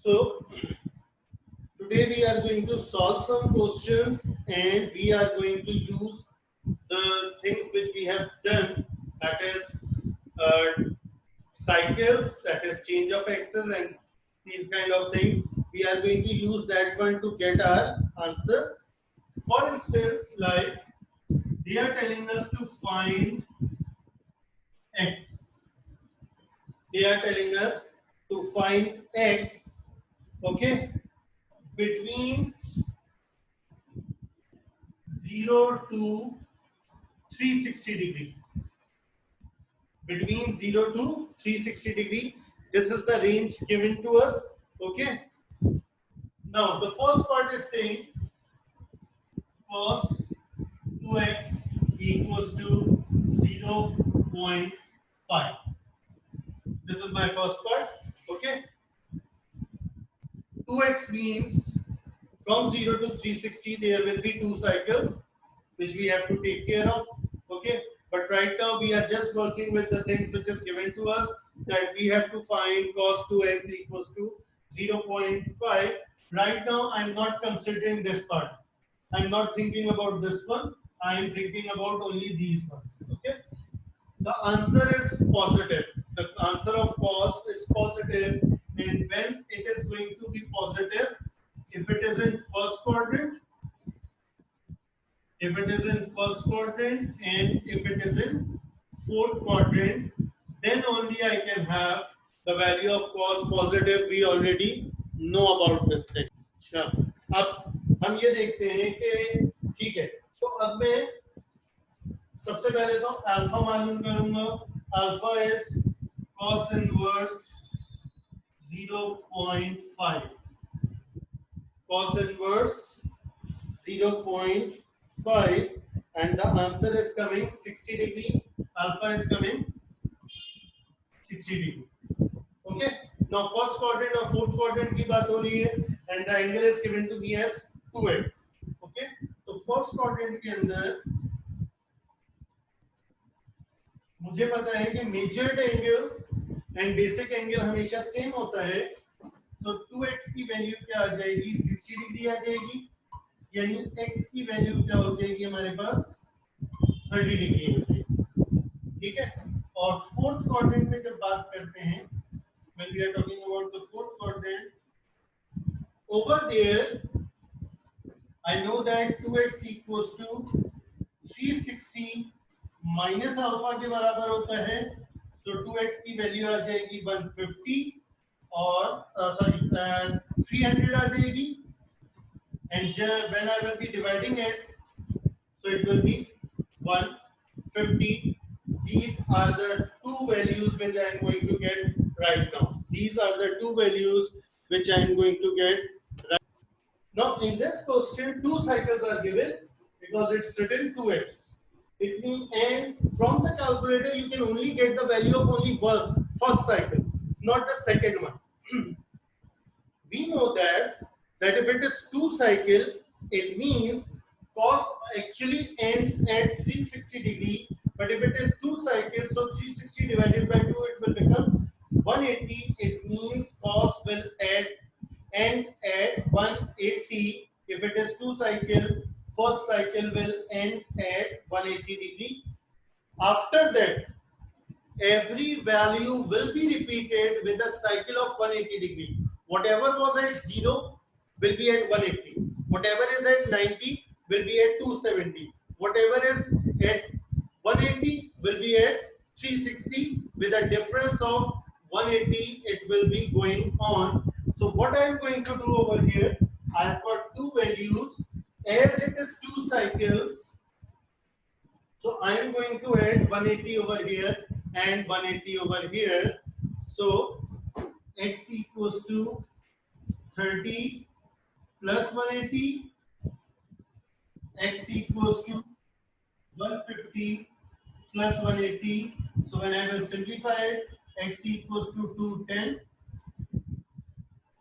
So today we are going to solve some questions and we are going to use the things which we have done, that is uh, cycles, that is change of axis and these kind of things. We are going to use that one to get our answers. For instance, like they are telling us to find x. They are telling us to find x, okay, between 0 to 360 degree. Between 0 to 360 degree. This is the range given to us. Okay. Now the first part is saying cos 2x equals to 0.5. This is my first part. Okay. 2x means from 0 to 360 there will be two cycles which we have to take care of. Okay, but right now we are just working with the things which is given to us, that we have to find cos 2x equals to 0.5. Right now I'm not considering this part. I'm not thinking about this one. I am thinking about only these ones. Okay, the answer is positive. The answer of cos is positive, and when it is going to be positive, if it is in first quadrant, if it is in first quadrant, and if it is in fourth quadrant, then only I can have the value of cos positive. We already know about this thing. अच्छा, अब हम ये देखते हैं कि ठीक है, तो अब मैं सबसे पहले तो अल्फा मालूम करूंगा. Alpha is cos inverse 0.5. Cos inverse 0.5 and the answer is coming 60 degree. Alpha is coming 60 degree. Okay. Now first quadrant और fourth quadrant की बात हो रही है and the angle is given to be as 2x. Okay. तो first quadrant के अंदर मुझे पता है कि measured angle and basic angle हमेशा सेम होता है. तो 2x की वैल्यू क्या आ जाएगी? 60 डिग्री आ जाएगी, यानी x की वैल्यू क्या हो जाएगी हमारे पास? 30 डिग्री हो जाएगी. ठीक है. और फोर्थ क्वाड्रेंट में जब बात करते हैं, when we are talking about the fourth quadrant, over there I know that 2x equals to 360 minus alpha के बराबर होता है. तो 2x की वैल्यू आ जाएगी 150 और सॉरी 300 आ जाएगी. And when I will be dividing it, so it will be 150. These are the two values which I am going to get right now. These are the two values which I am going to get right now. In this question, two cycles are given because it's written 2x. It means, and from the calculator you can only get the value of only one first cycle, not the second one. We know that if it is two cycle, it means cos actually ends at 360 degree. But if it is two cycles, so 360 divided by 2, it will become 180. It means cos will end at 180. If it is two cycle, first cycle will end at 180 degree. After that, every value will be repeated with a cycle of 180 degree. Whatever was at 0 will be at 180. Whatever is at 90 will be at 270. Whatever is at 180 will be at 360 with a difference of 180. It will be going on. So what I am going to do over here, I have got two values. As it is two cycles, so I am going to add 180 over here and 180 over here. So x equals to 30 plus 180, x equals to 150 plus 180. So when I will simplify it, x equals to 210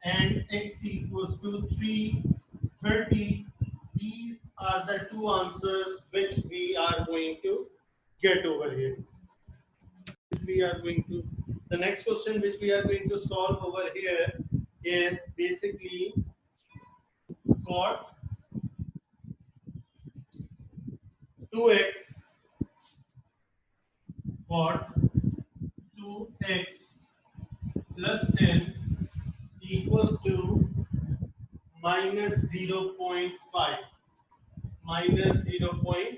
and x equals to 330. These are the two answers which we are going to get over here. We are going to, the next question which we are going to solve over here is basically cot 2x cot 2x plus 10 equals to minus 0.5. Minus 0.5.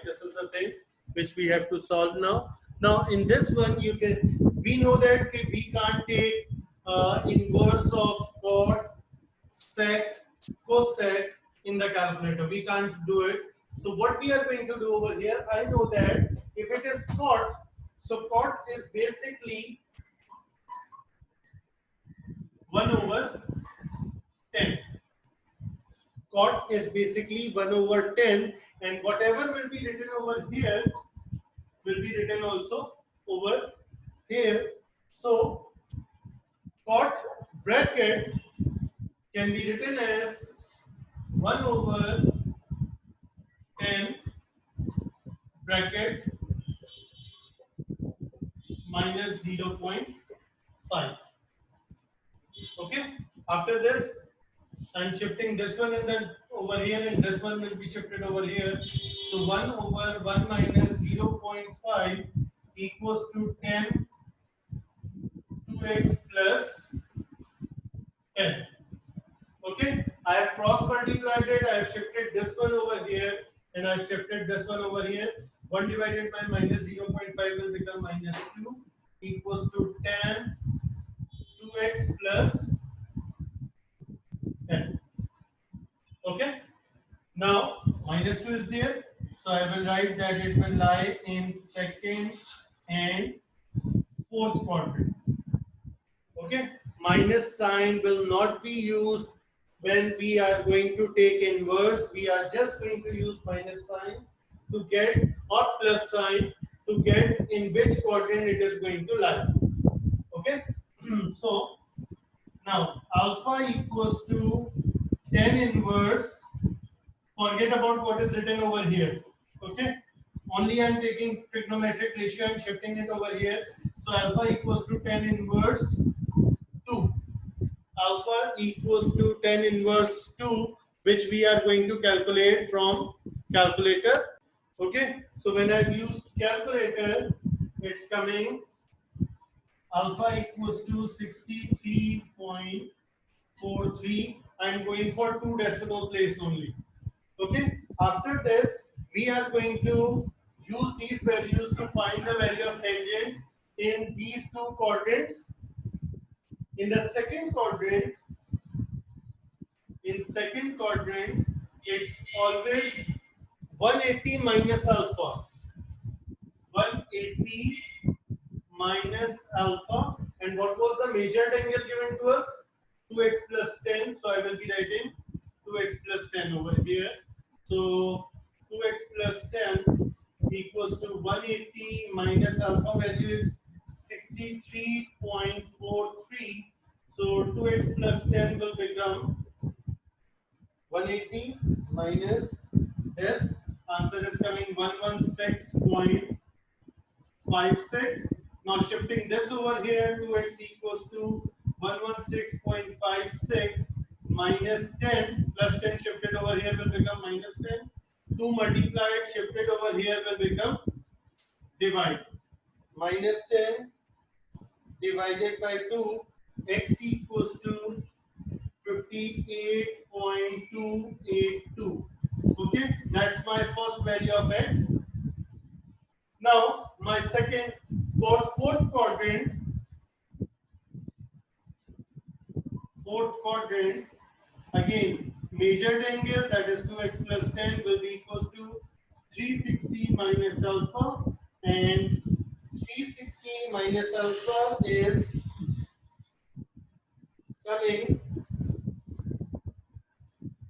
This is the thing which we have to solve now. Now in this one, we know that we can't take inverse of cot, sec, cosec in the calculator. We can't do it. So what we are going to do over here, I know that if it is cot, so cot is basically 1 over 10. Cot is basically 1 over 10, and whatever will be written over here will be written also over here. So cot bracket can be written as 1 over 10 bracket minus 0.5. Okay. After this, I'm shifting this one and then over here, and this one will be shifted over here. So 1 over 1 minus 0.5 equals to 10 2x plus 10. Okay, I have cross multiplied it. I have shifted this one over here, and I have shifted this one over here. 1 divided by minus 0.5 will become minus 2 equals to 10 2x plus 10. Okay, now minus 2 is there, so I will write that it will lie in second and fourth quadrant. Okay, minus sign will not be used when we are going to take inverse. We are just going to use minus sign to get, or plus sign to get in which quadrant it is going to lie. Okay, so now alpha equals to 10 inverse. Forget about what is written over here. Okay, only I am taking trigonometric ratio, I am shifting it over here. So alpha equals to 10 inverse 2. Alpha equals to 10 inverse 2, which we are going to calculate from calculator. Okay, so when I've used calculator, it's coming alpha equals to 63.43. I'm going for 2 decimal place only. Okay, after this, we are going to use these values to find the value of tangent in these two quadrants. In the second quadrant, it's always 180 minus alpha. 180 minus alpha. And what was the measured angle given to us? 2x plus 10. So I will be writing 2x plus 10 over here. So 2x plus 10 equals to 180 minus alpha value is 63.43. So 2x plus 10 will become 180 minus this. Answer is coming 116.56. Now shifting this over here, 2x equals to 116.56 minus 10 plus 10 shifted over here will become minus 10. 2 multiplied shifted over here will become divide. Minus 10 divided by 2, x equals to 58.282. Okay, that's my first value of x. Now my second, for fourth quadrant, again measured angle, that is 2x plus 10 will be equals to 360 minus alpha, and 360 minus alpha is coming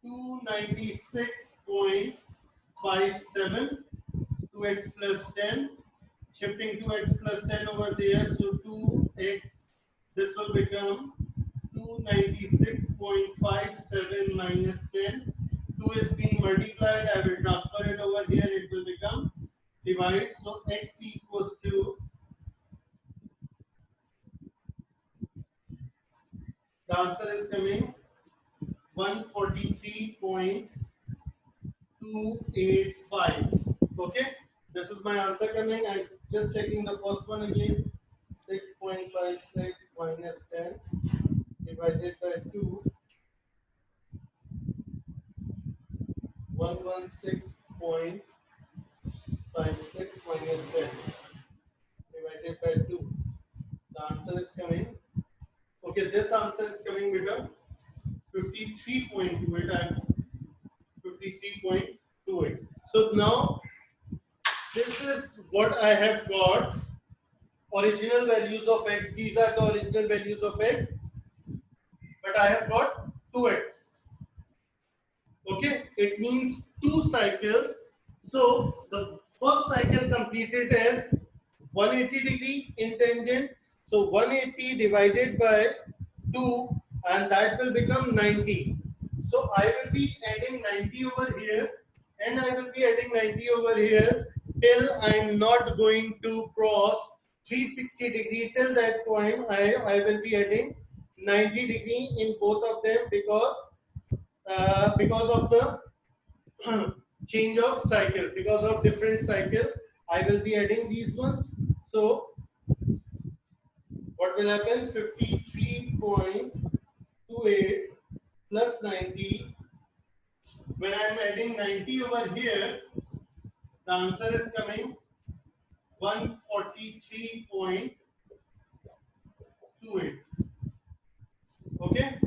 296.57. 2x plus 10, shifting 2x plus 10 over there, so 2x, this will become 296.57 minus 10. 2 is being multiplied, I will transfer it over here, it will become divide. So x equals to The answer is coming 143.285. Okay, this is my answer coming. I'm just checking the first one again. 6.56 minus 10 divided by 2. 116.56 minus 10 divided by 2. The answer is coming. Okay, this answer is coming with a 53.28 and 53.28. So now this is what I have got. Original values of x. These are the original values of x. But I have got 2x. Okay, it means 2 cycles. So the first cycle completed at 180 degree in tangent. So 180 divided by 2 and that will become 90. So I will be adding 90 over here and I will be adding 90 over here till I am not going to cross 360 degree. Till that point I will be adding 90 degree in both of them because of the change of cycle, because of different cycle I will be adding these ones. So what will happen? 53.28 plus 90. When I am adding 90 over here, the answer is coming 143.28. Okay,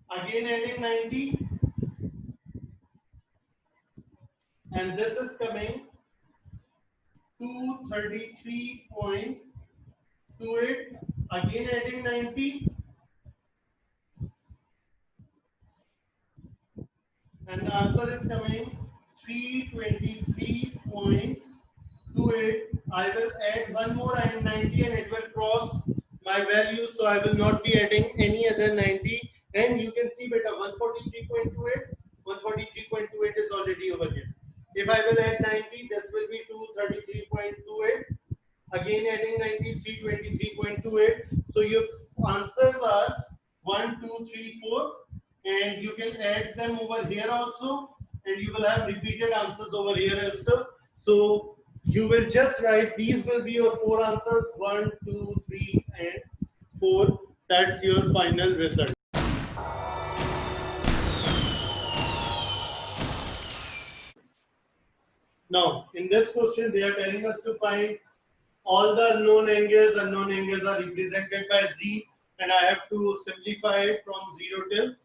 again adding 90 and this is coming 233.28. Again adding 90 and the answer is coming 323.28. I will add one more and 90 and it will cross my value, so I will not be adding any other 90. And you can see better 143.28. 143.28 is already over here. If I will add 90, this will be 233.28. Again adding 90, 323.28. So your answers are 1, 2, 3, 4. And you can add them over here also, and you will have repeated answers over here also. So you will just write, these will be your 4 answers, 1, 2, 3 and 4. That's your final result. Now in this question they are telling us to find all the unknown angles. Unknown angles are represented by z, and I have to simplify it from 0 till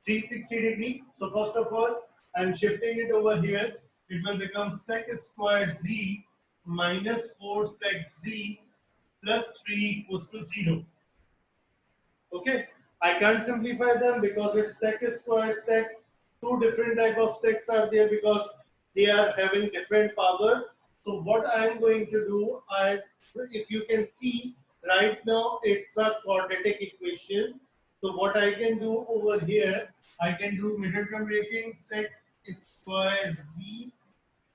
360 degree. So first of all, I am shifting it over here. It will become sec squared z minus 4 sec z plus 3 equals to 0. Okay, I can't simplify them because it's sec squared sec. Two different type of secs are there because they are having different power. So what I am going to do, if you can see right now, it's a quadratic equation. So what I can do over here, I can do middle term breaking sec square z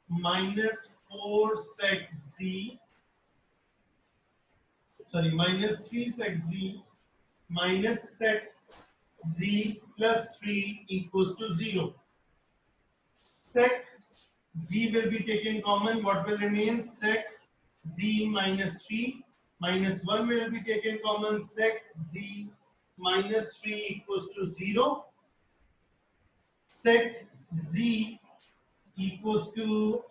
minus 4 sec z, sorry, minus 3 sec z minus sec z plus 3 equals to 0. Sec z will be taken common. What will remain? Sec z minus 3 minus 1 will be taken common. Sec z minus 3 equals to 0. Sec z equals to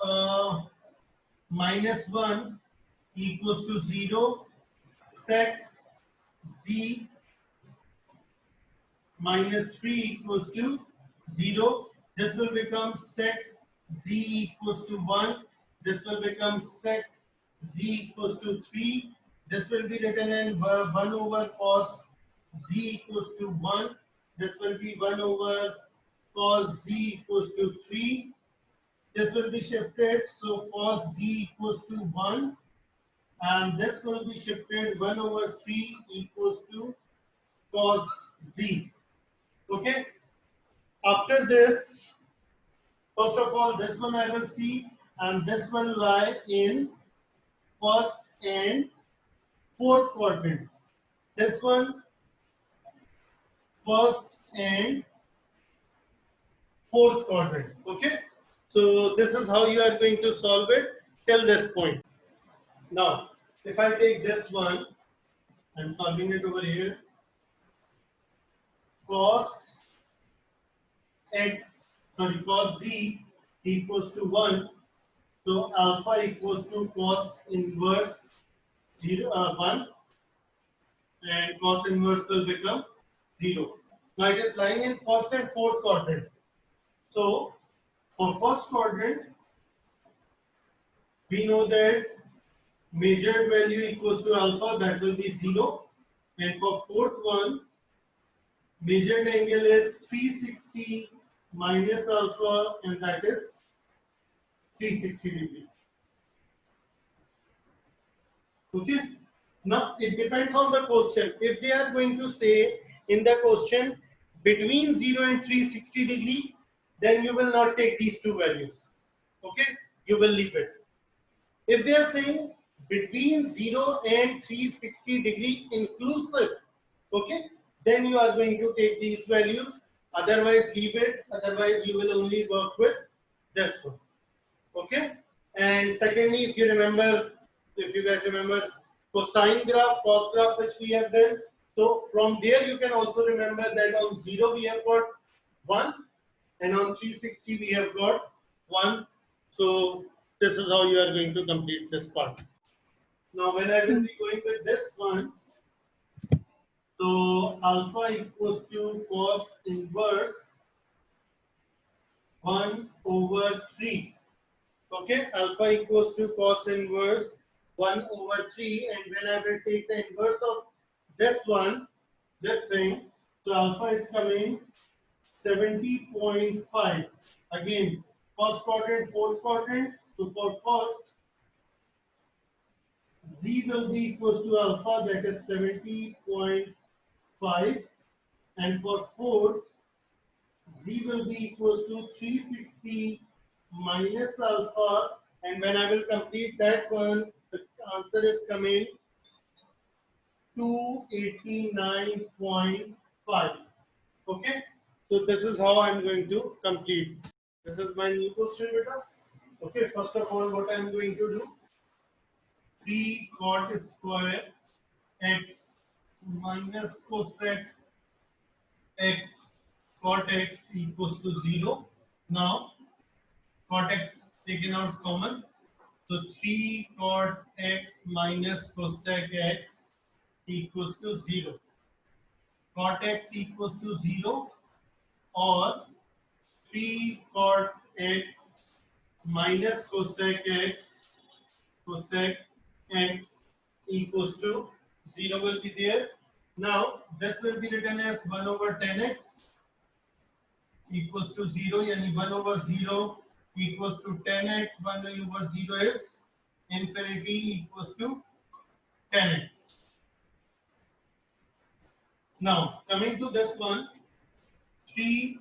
minus 1 equals to 0. Sec z minus 3 equals to 0. This will become sec z equals to 1. This will become sec z equals to 3. This will be written in 1 over cos z equals to 1. This will be 1 over cos z equals to 3. This will be shifted, so cos z equals to 1. And this will be shifted 1 over 3 equals to cos z. Okay. After this, first of all, this one I will see, and this will lie in first and fourth quadrant. this one first and fourth quadrant. Okay, so this is how you are going to solve it till this point. Now, if I take this one, I'm solving it over here. Cos x, sorry, cos z equals to 1. So alpha equals to cos inverse 1, and cos inverse will become 0. Now it is lying in first and fourth quadrant. So for first quadrant, we know that measured value equals to alpha, that will be 0. And for fourth one, measured angle is 360 minus alpha, and that is 360 degree. Okay. Now it depends on the question. If they are going to say in the question between 0 and 360 degree, then you will not take these two values. Okay, you will leave it. If they are saying between 0 and 360 degree inclusive, okay, then you are going to take these values. Otherwise, leave it. Otherwise, you will only work with this one. Okay. And secondly, if you remember, if you guys remember cosine graph, cos graph, which we have done. So from there, you can also remember that on 0 we have got 1, and on 360 we have got 1. So this is how you are going to complete this part. Now, when I will be going with this one, so alpha equals to cos inverse 1 over 3. Okay, alpha equals to cos inverse 1 over 3, and when I will take the inverse of this one, this thing, so alpha is coming 70.5. Again, first quadrant, fourth quadrant. So for first, z will be equals to alpha, that is 70.5, and for fourth, z will be equals to 360 minus alpha, and when I will complete that one, the answer is coming 289.5. Okay, so this is how I'm going to complete. This is my new question, beta. Okay, first of all, what I'm going to do, 3 cot square x minus cosec x cot x equals to 0. Now, cot x taken out common. So 3 cot x minus cosec x equals to 0. Cot x equals to 0, or 3 cot x minus cosec x equals to 0 will be there. Now this will be written as 1 over 10x equals to 0, yani 1 over 0 equals to 10x, 1 over 0 is infinity equals to 10x. Now coming to this one, 3,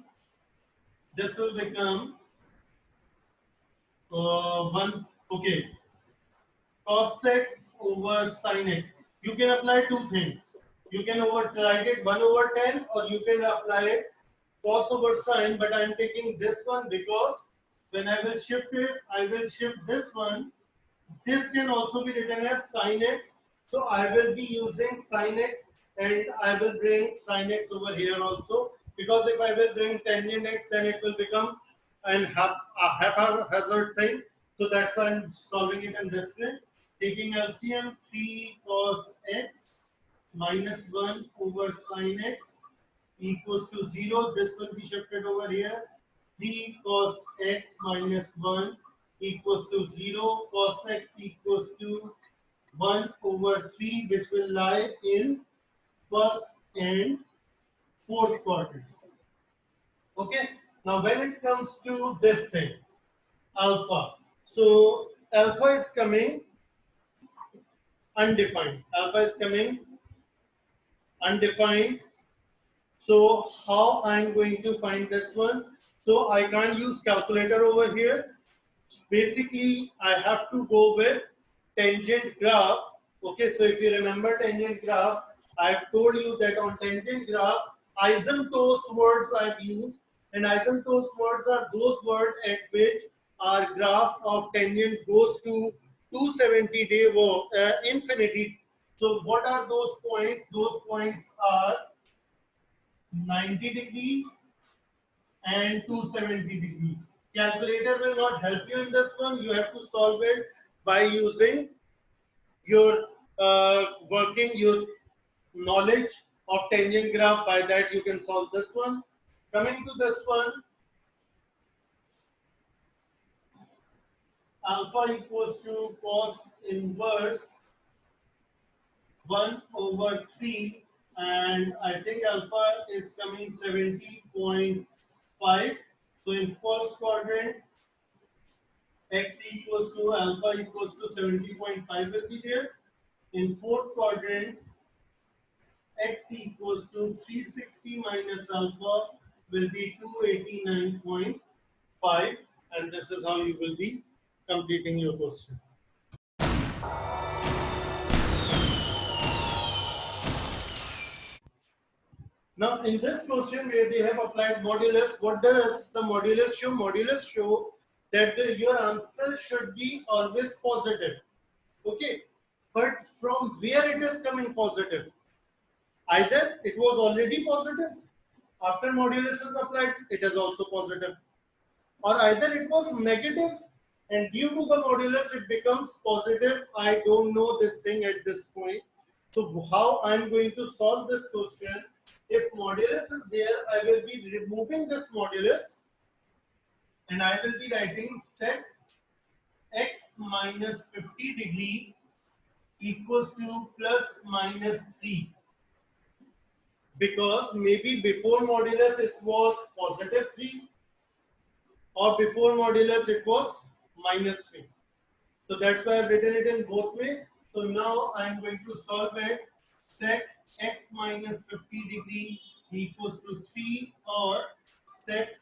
this will become 1, okay, cos x over sin x. You can apply two things. You can write it 1 over 10, or you can apply it cos over sin, but I am taking this one because when I will shift it, I will shift this one. This can also be written as sin x. So I will be using sin x, and I will bring sin x over here also, because if I will bring tangent x, then it will become a haphazard thing. So that's why I'm solving it in this way. Taking LCM, 3 cos x minus 1 over sin x equals to 0. This will be shifted over here. 3 cos x minus 1 equals to 0. Cos x equals to 1 over 3, which will lie in first and fourth quadrant. Okay. Now when it comes to this thing, alpha. So alpha is coming undefined. Alpha is coming undefined. So how I'm going to find this one? So I can't use calculator over here. Basically, I have to go with tangent graph. Okay, so if you remember tangent graph, I've told you that on tangent graph, asymptotes words I've used, and asymptotes words are those words at which our graph of tangent goes to 270-day infinity. So what are those points? Those points are 90 degree and 270 degree. Calculator will not help you in this one. You have to solve it by using your working your knowledge of tangent graph. By that you can solve this one. Coming to this one, alpha equals to cos inverse 1 over 3, and I think alpha is coming 70.5. So in first quadrant, x equals to alpha equals to 70.5 will be there. In fourth quadrant, x equals to 360 minus alpha will be 289.5, and this is how you will be completing your question. Now, in this question where they have applied modulus, what does the modulus show? Modulus show that your answer should be always positive. Okay, but from where it is coming positive? Either it was already positive, after modulus is applied, it is also positive, or either it was negative and due to the modulus it becomes positive. I don't know this thing at this point. So how I'm going to solve this question? If modulus is there, I will be removing this modulus and I will be writing set x minus 50 degree equals to plus minus 3, because maybe before modulus it was positive 3 or before modulus it was minus 3. So that's why I've written it in both way. So now I'm going to solve it. Set x minus 50 degree equals to 3, or set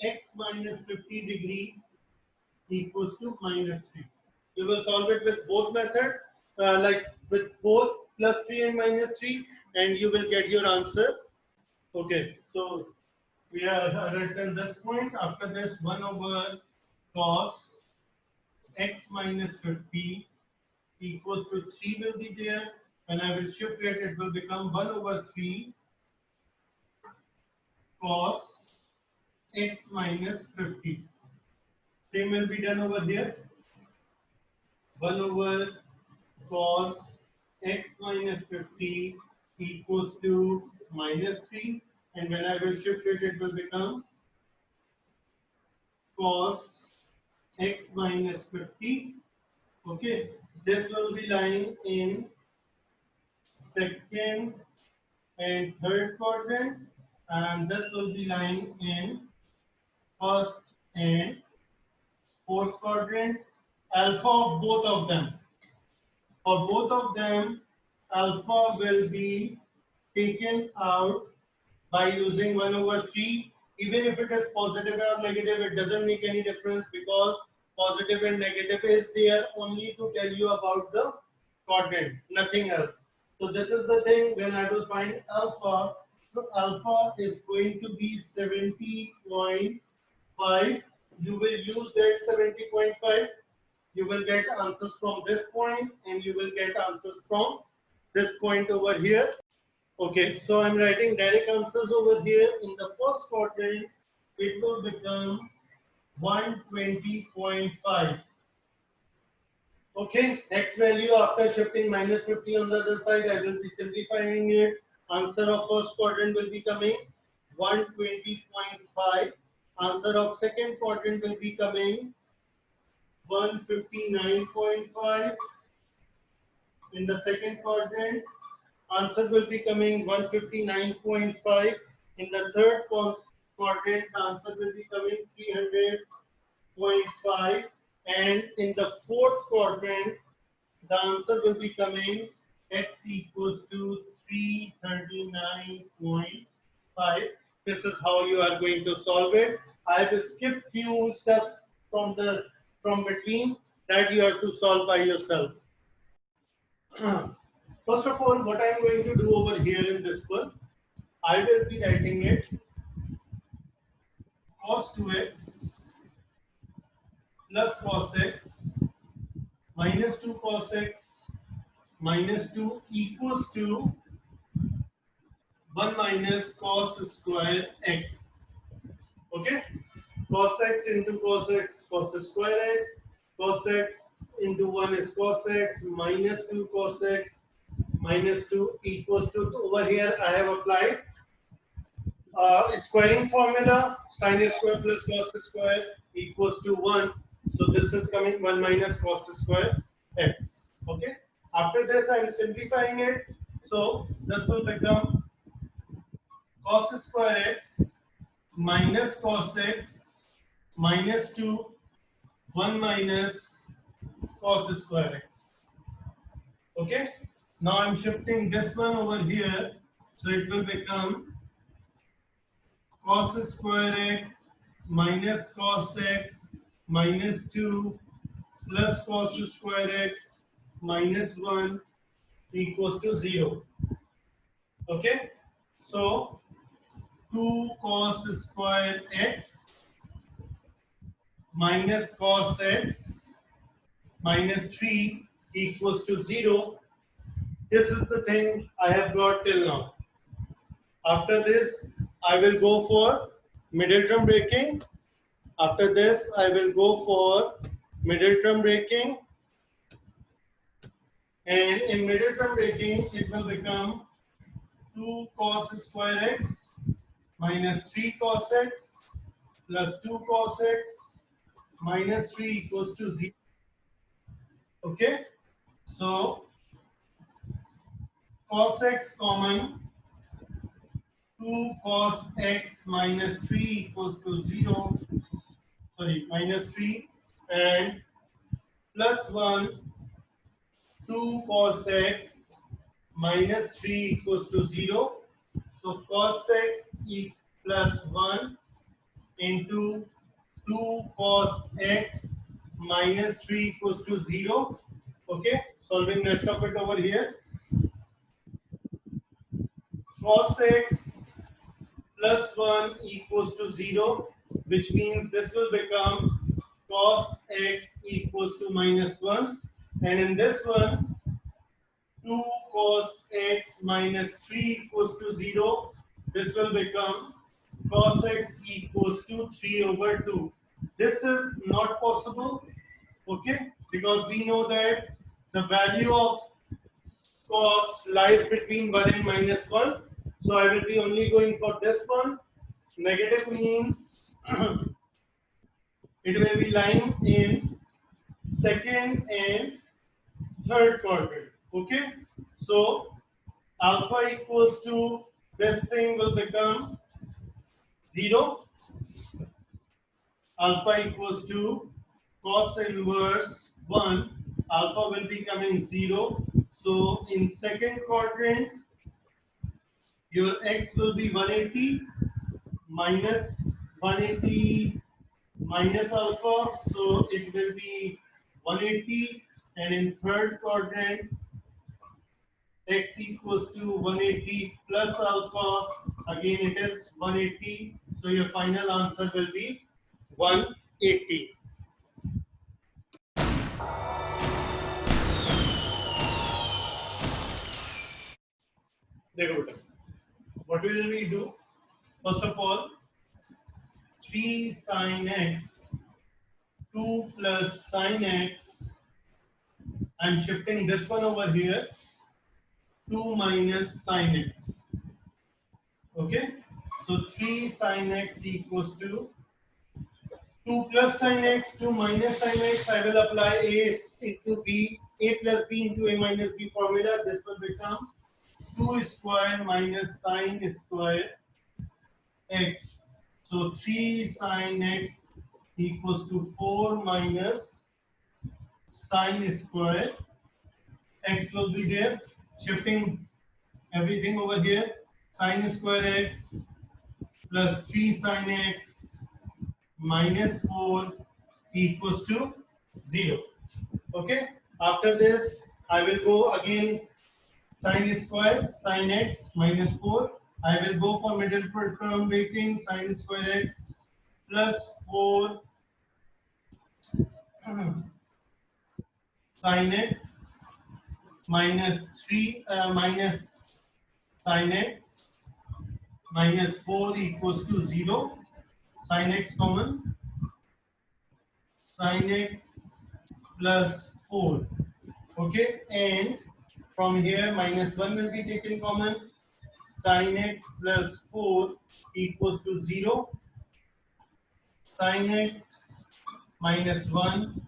x minus 50 degree equals to minus 3. You will solve it with both method, like with both plus 3 and minus 3, and you will get your answer. Okay, so we are written this point. After this, 1 over cos x minus 50 equals to 3 will be there. When I will shift it, it will become 1 over 3 cos x minus 50. Same will be done over here. 1 over cos x minus 50 equals to minus 3. And when I will shift it, it will become cos x minus 50. Okay, this will be lying in second and third quadrant, and this will be lying in first and fourth quadrant. Alpha of both of them. For both of them, alpha will be taken out by using 1 over 3. Even if it is positive or negative, it doesn't make any difference, because positive and negative is there only to tell you about the quadrant, nothing else. So this is the thing. When I will find alpha, so alpha is going to be 70.5. You will use that 70.5. You will get answers from this point, and you will get answers from this point over here. Okay, so I'm writing direct answers over here. In the first quadrant, it will become 120.5. Okay, x value after shifting minus 50 on the other side, I will be simplifying it. Answer of first quadrant will be coming 120.5. Answer of second quadrant will be coming 159.5. In the second quadrant, answer will be coming 159.5. In the third quadrant, answer will be coming 300.5. And in the fourth quadrant, the answer will be coming x equals to 339.5. This is how you are going to solve it. I have skipped few steps from between that you have to solve by yourself. First of all, what I am going to do over here in this one, I will be writing it cos 2x plus cos x minus 2 cos x minus 2 equals to 1 minus cos square x. Okay? Cos x into cos x, cos square x. Cos x into 1 is cos x minus 2 cos x minus 2 equals to, over here I have applied squaring formula, sin square plus cos square equals to 1. So this is coming 1 minus cos square x. Okay. After this, I am simplifying it. So this will become cos square x minus cos x minus 2 1 minus cos square x. Okay. Now I'm shifting this one over here. So it will become cos square x minus cos x minus 2 plus cos square x minus 1 equals to 0. Okay. So 2 cos square x minus cos x minus 3 equals to 0. This is the thing I have got till now. After this, I will go for middle term breaking. After this, I will go for middle term breaking. And in middle term breaking, it will become 2 cos square x minus 3 cos x plus 2 cos x minus 3 equals to 0. Okay. So cos x common, 2 cos x minus 3 equals to 0. Sorry, minus 3 and plus 1, 2 cos x minus 3 equals to 0. So cos x plus 1 into 2 cos x minus 3 equals to 0. Okay, solving rest of it over here. Cos x plus 1 equals to 0, which means this will become cos x equals to minus 1. And in this one, 2 cos x minus 3 equals to 0. This will become cos x equals to 3 over 2. This is not possible, okay, because we know that the value of cos lies between 1 and minus 1. So I will be only going for this one. Negative means it will be lying in second and third quadrant. Okay, so alpha equals to this thing will become 0. Alpha equals to cos inverse 1. Alpha will be coming 0. So in second quadrant, your x will be 180 minus 180 minus alpha. So it will be 180. And in third quadrant, x equals to 180 plus alpha. Again, it is 180. So your final answer will be 180. What will we do? First of all, 3 sin x, 2 plus sin x. I'm shifting this one over here. 2 minus sin x. Okay. So 3 sin x equals to 2 plus sin x, 2 minus sin x. I will apply a into b, a plus b into a minus b formula. This will become 2 square minus sin square x. So 3 sin x equals to 4 minus sin square x will be there. Shifting everything over here. Sin square x plus 3 sin x minus 4 equals to 0. Okay. After this, I will go again Sine square sin x minus 4. I will go for middle term rating sin square x plus 4 sin x minus 3 minus sin x minus 4 equals to 0. Sin x common, sin x plus 4. Okay, and from here minus 1 will be taken common. Sin x plus 4 equals to 0. Sin x minus 1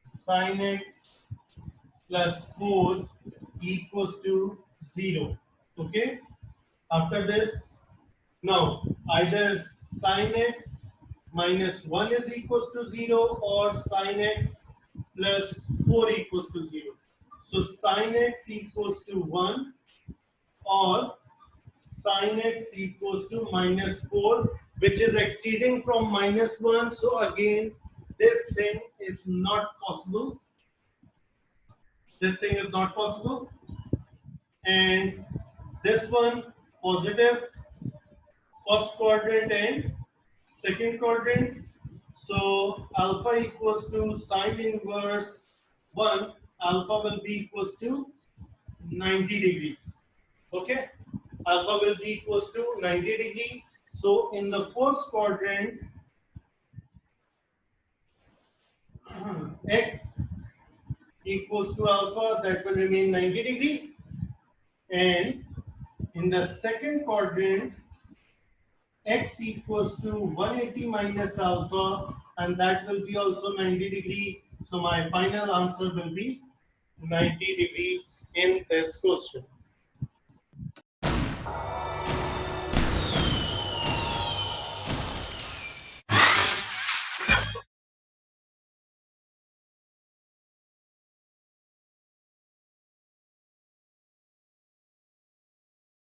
sin x plus 4 equals to 0. Okay, after this, now either sin x minus 1 is equals to 0 or sin x plus 4 equals to 0. So sin x equals to 1 or sin x equals to minus 4, which is exceeding from minus 1. So again, this thing is not possible. This thing is not possible. And this one positive, first quadrant and second quadrant. So alpha equals to sine inverse 1, alpha will be equals to 90 degree. Okay, alpha will be equals to 90 degree. So in the first quadrant, x equals to alpha, that will remain 90 degree, and in the second quadrant, x equals to 180 minus alpha, and that will be also 90 degree. So my final answer will be 90 degree in this question.